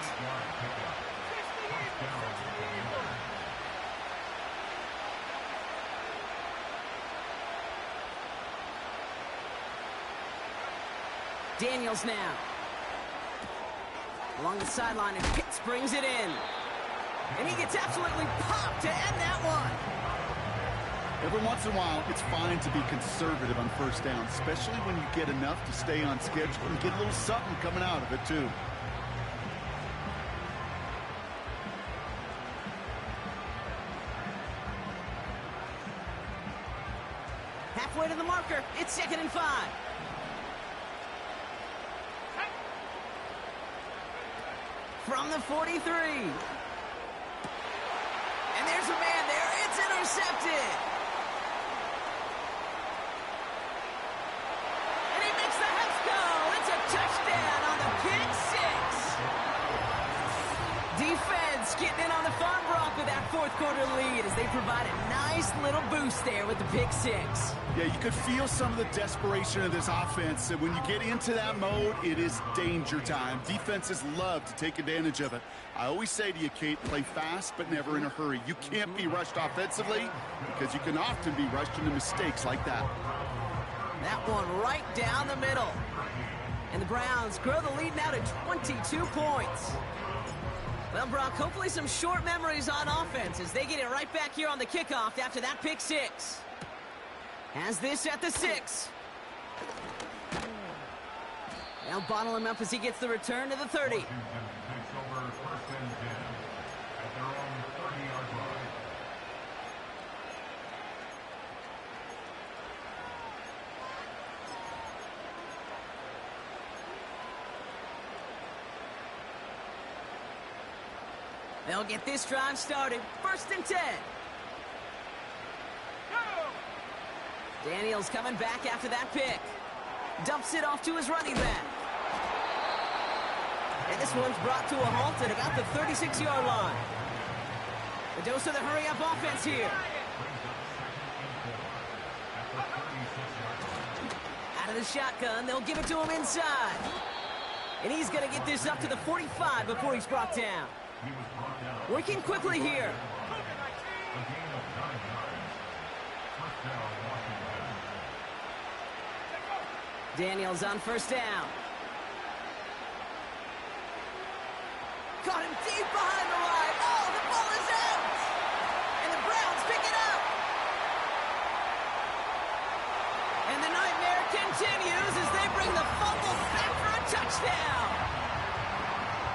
Daniels now. Along the sideline, and Pitts brings it in. And he gets absolutely popped to end that one. Every once in a while, it's fine to be conservative on first down, especially when you get enough to stay on schedule and get a little something coming out of it, too. Halfway to the marker. It's 2nd and 5. From the 43. And there's a man there. It's intercepted. And he makes the Hefco. It's a touchdown on the pick 6. Defense getting in on the fun, Brock, with that fourth quarter lead as they provide a nice little boost there with the pick 6. Yeah, you could feel some of the desperation of this offense. And when you get into that mode, it is danger time. Defenses love to take advantage of it. I always say to you, Kate, play fast but never in a hurry. You can't be rushed offensively because you can often be rushed into mistakes like that. That one right down the middle. And the Browns grow the lead now to 22 points. Well, Brock, hopefully some short memories on offense as they get it right back here on the kickoff after that pick 6. Has this at the 6. They'll bottle him up as he gets the return to the 30. They'll get this drive started. 1st and 10. Daniels coming back after that pick. Dumps it off to his running back. And this one's brought to a halt at about the 36-yard line. The dose of the hurry-up offense here. Out of the shotgun, they'll give it to him inside. And he's going to get this up to the 45 before he's brought down. Working quickly here. Daniels on 1st down. Caught him deep behind the line. Oh, the ball is out! And the Browns pick it up. And the nightmare continues as they bring the fumble back for a touchdown.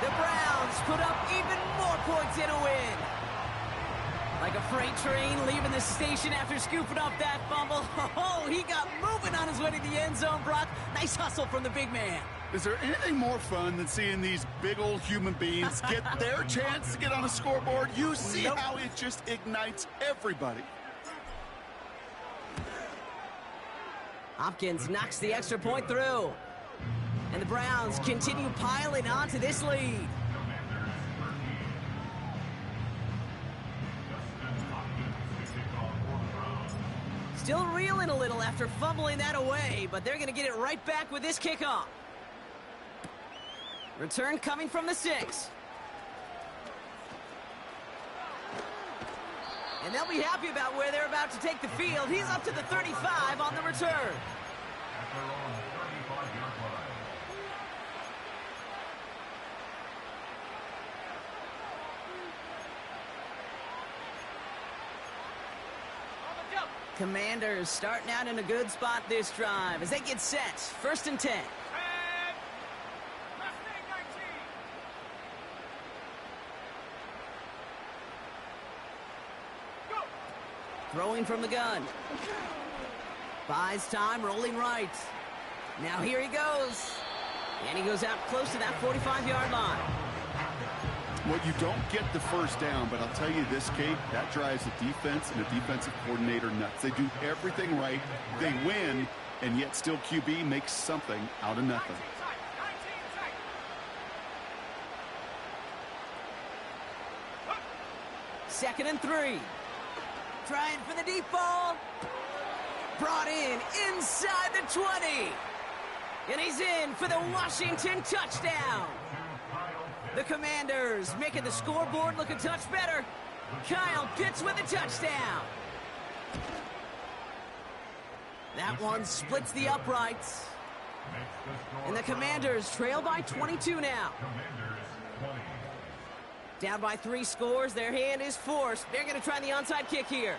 The Browns put up even more points in a win. Like a freight train leaving the station after scooping up that fumble. Oh, he got moving on his way to the end zone, Brock. Nice hustle from the big man. Is there anything more fun than seeing these big old human beings get their chance to get on a scoreboard? You see how it just ignites everybody. Hopkins knocks the extra point through. And the Browns continue piling onto this lead. Still reeling a little after fumbling that away, but they're going to get it right back with this kickoff. Return coming from the 6. And they'll be happy about where they're about to take the field. He's up to the 35 on the return. Commanders starting out in a good spot this drive as they get set. 1st and 10. Throwing from the gun. Buys time, rolling right. Now here he goes. And he goes out close to that 45-yard line. Well, you don't get the first down, but I'll tell you this, Kate, that drives a defense and a defensive coordinator nuts. They do everything right. They win, and yet still QB makes something out of nothing. Second and 3. Trying for the deep ball. Brought in inside the 20. And he's in for the Washington touchdown. The Commanders making the scoreboard look a touch better. Kyle Pitts with a touchdown. That one splits the uprights. And the Commanders trail by 22 now. Down by 3 scores, their hand is forced. They're going to try the onside kick here.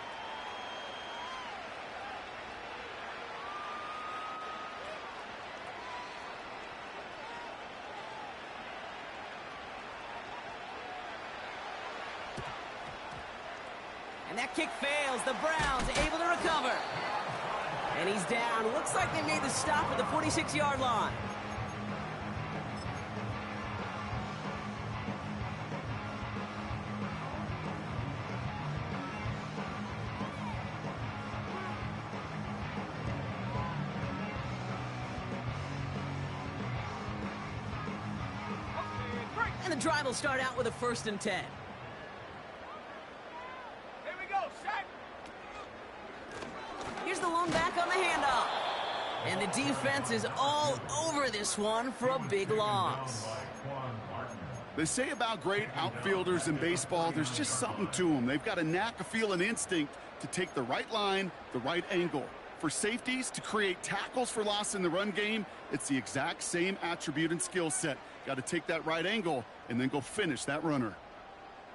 And that kick fails. The Browns able to recover. And he's down. Looks like they made the stop at the 46-yard line. And the drive will start out with a 1st and 10. Here we go, set. Here's the lone back on the handoff. And the defense is all over this one for a big loss. They say about great outfielders in baseball, there's just something to them. They've got a knack, a feel, an instinct to take the right line, the right angle. For safeties, to create tackles for loss in the run game, it's the exact same attribute and skill set. Got to take that right angle and then go finish that runner.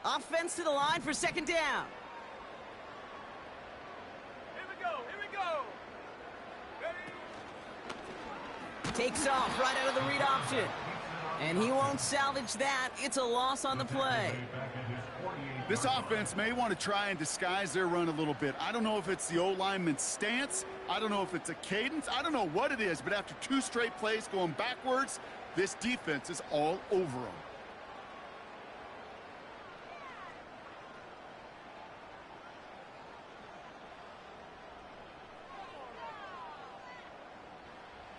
Offense to the line for 2nd down. Here we go, here we go. Ready? Takes off right out of the read option. And he won't salvage that. It's a loss on the play. This offense may want to try and disguise their run a little bit. I don't know if it's the O-lineman's stance. I don't know if it's a cadence. I don't know what it is, but after 2 straight plays going backwards, this defense is all over them.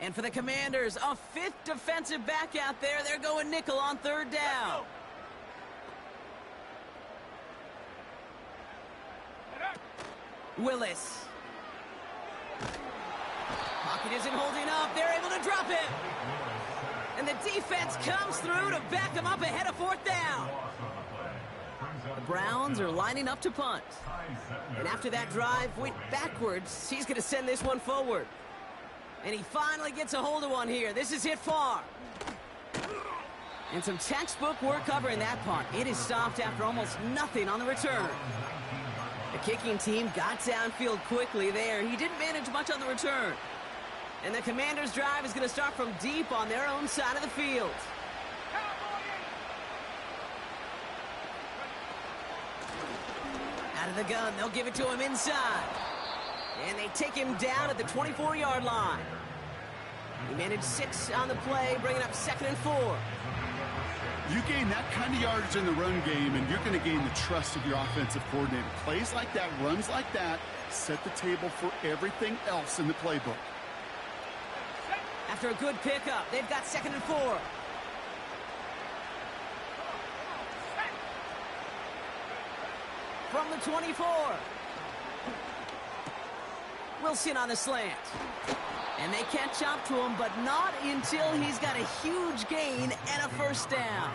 And for the Commanders, a 5th defensive back out there. They're going nickel on 3rd down. Willis. Pocket isn't holding up. They're able to drop it. And the defense comes through to back them up ahead of 4th down. The Browns are lining up to punt. And after that drive went backwards, he's going to send this one forward. And he finally gets a hold of one here. This is hit far. And some textbook work covering that punt. It is stopped after almost nothing on the return. The kicking team got downfield quickly there. He didn't manage much on the return. And the Commanders' drive is going to start from deep on their own side of the field. Out of the gun, they'll give it to him inside. And they take him down at the 24-yard line. He managed 6 on the play, bringing up 2nd and 4. You gain that kind of yardage in the run game, and you're going to gain the trust of your offensive coordinator. Plays like that, runs like that, set the table for everything else in the playbook. After a good pickup, they've got 2nd and 4. From the 24. Wilson on the slant. And they catch up to him, but not until he's got a huge gain and a first down.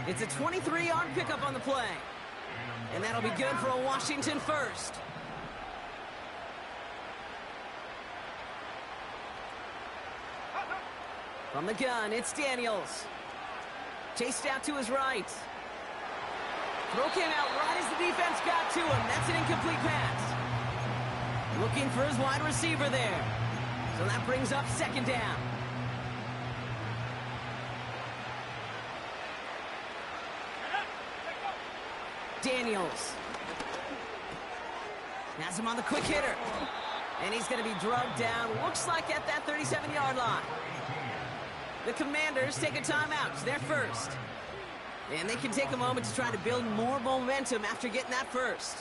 It's a 23-yard pickup on the play. And that'll be good for a Washington first. From the gun, it's Daniels. Chased out to his right. Throw came out right as the defense got to him. That's an incomplete pass. Looking for his wide receiver there. So that brings up 2nd down. Daniels. Has him on the quick hitter. And he's going to be drugged down. Looks like at that 37-yard line. The Commanders take a timeout. They're first. And they can take a moment to try to build more momentum after getting that first.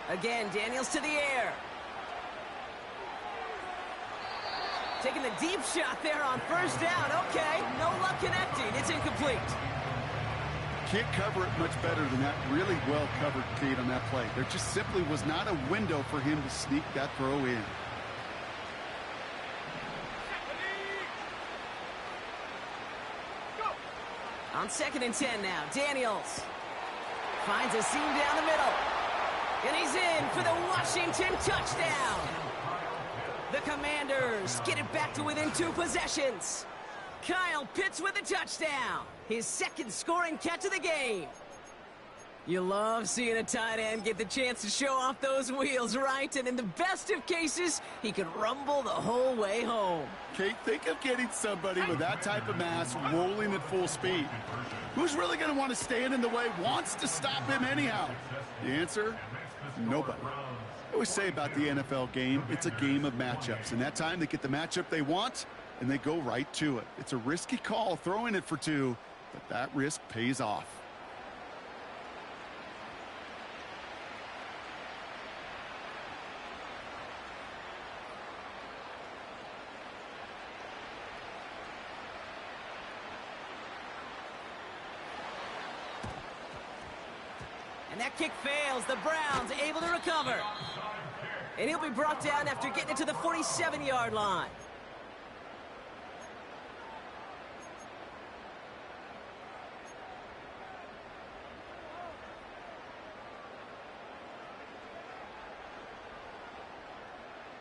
Again, Daniels to the air. Taking the deep shot there on first down. Okay, no luck connecting. It's incomplete. Can't cover it much better than that. Really well covered, Kate, on that play. There just simply was not a window for him to sneak that throw in. On 2nd and 10 now, Daniels finds a seam down the middle. And he's in for the Washington touchdown. The Commanders get it back to within 2 possessions. Kyle Pitts with a touchdown. His 2nd scoring catch of the game. You love seeing a tight end get the chance to show off those wheels, right? And in the best of cases, he could rumble the whole way home. Kate, think of getting somebody with that type of mass rolling at full speed. Who's really going to want to stand in the way, wants to stop him anyhow? The answer? Nobody. I always say about the NFL game, it's a game of matchups. And that time they get the matchup they want, and they go right to it. It's a risky call throwing it for 2, but that risk pays off. And that kick fails. The Browns able to recover. And he'll be brought down after getting it to the 47-yard line.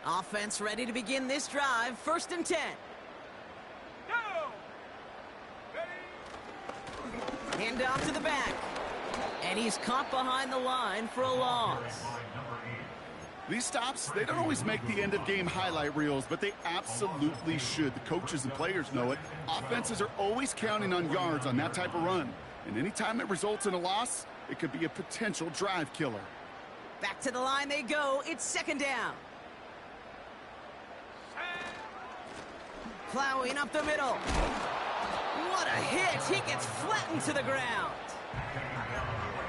Offense ready to begin this drive. 1st and 10. Hand off to the back. And he's caught behind the line for a loss. These stops, they don't always make the end-of-game highlight reels, but they absolutely should. The coaches and players know it. Offenses are always counting on yards on that type of run. And anytime it results in a loss, it could be a potential drive killer. Back to the line they go. It's 2nd down. Plowing up the middle. What a hit. He gets flattened to the ground.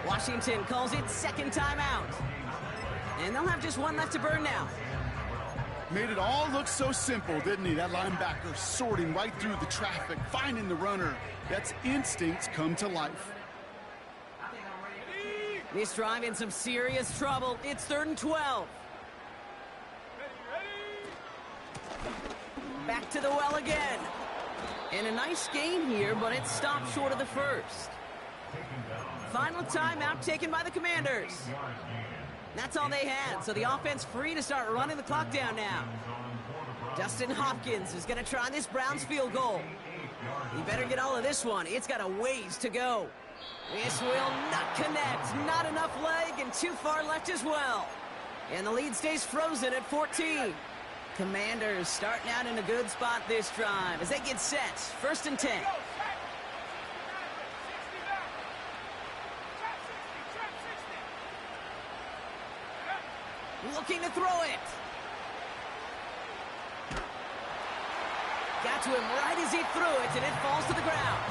Washington calls it 2nd timeout. And they'll have just 1 left to burn now. Made it all look so simple, didn't he? That linebacker sorting right through the traffic, finding the runner. That's instincts come to life. This drive in some serious trouble. It's 3rd and 12. Back to the well again. And a nice gain here, but it stopped short of the first. Final timeout taken by the Commanders. That's all they had, so the offense free to start running the clock down now. Dustin Hopkins is going to try this Browns field goal. He better get all of this one. It's got a ways to go. This will not connect. Not enough leg and too far left as well. And the lead stays frozen at 14. Commanders starting out in a good spot this drive as they get set. 1st and 10. looking to throw it. Got to him right as he threw it, and it falls to the ground.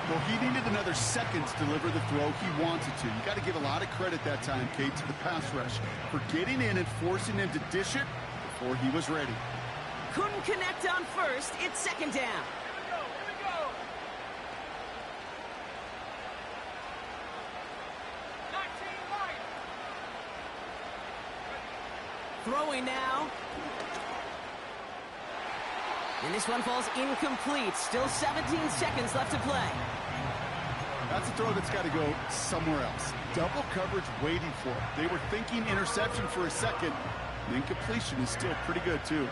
Well, he needed another second to deliver the throw he wanted to. You got to give a lot of credit that time, Kate, to the pass rush for getting in and forcing him to dish it before he was ready. Couldn't connect on first. It's second down. Here we go. 19 right. Throwing now. And this one falls incomplete. Still 17 seconds left to play. That's a throw that's got to go somewhere else. Double coverage waiting for it. They were thinking interception for a second. The incompletion is still pretty good, too.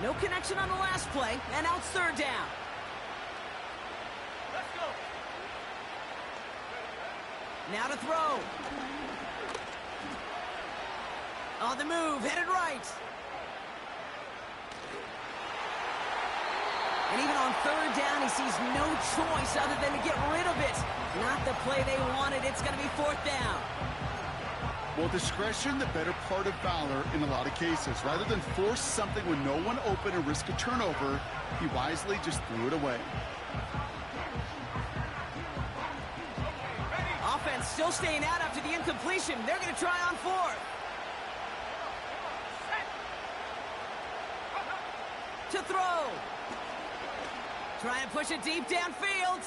No connection on the last play, and now it's third down. Let's go. Now to throw. On the move, headed right. And even on third down, he sees no choice other than to get rid of it. Not the play they wanted. It's going to be fourth down. Well, discretion, the better part of valor in a lot of cases. Rather than force something when no one open and risk a turnover, he wisely just threw it away. Offense still staying out after the incompletion. They're going to try on fourth. To throw. Try and push it deep downfield.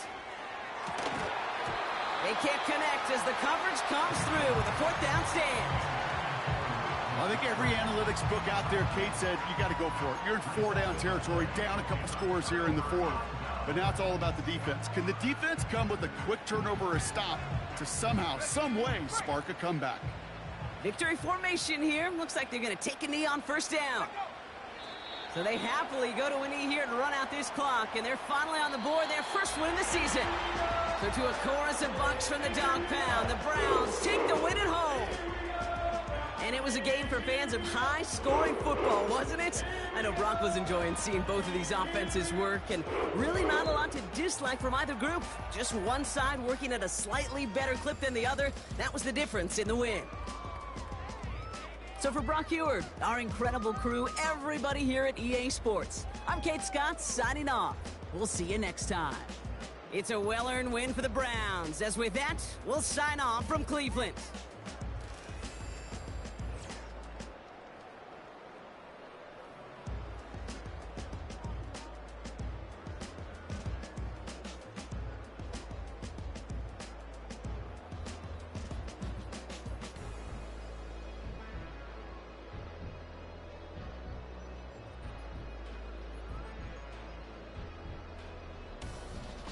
They can't connect as the coverage comes through with a fourth down stand. I think every analytics book out there, Kate said, you got to go for it. You're in four-down territory, down a couple scores here in the fourth. But now it's all about the defense. Can the defense come with a quick turnover or a stop to somehow, some way, spark a comeback? Victory formation here. Looks like they're going to take a knee on first down. So they happily go to a knee here to run out this clock, and they're finally on the board, their first win of the season. So to a chorus of bucks from the dog pound, the Browns take the win at home. And it was a game for fans of high-scoring football, wasn't it? I know Brock was enjoying seeing both of these offenses work, and really not a lot to dislike from either group. Just one side working at a slightly better clip than the other. That was the difference in the win. So for Brock Huard, our incredible crew, everybody here at EA Sports, I'm Kate Scott signing off. We'll see you next time. It's a well-earned win for the Browns. As with that, we'll sign off from Cleveland.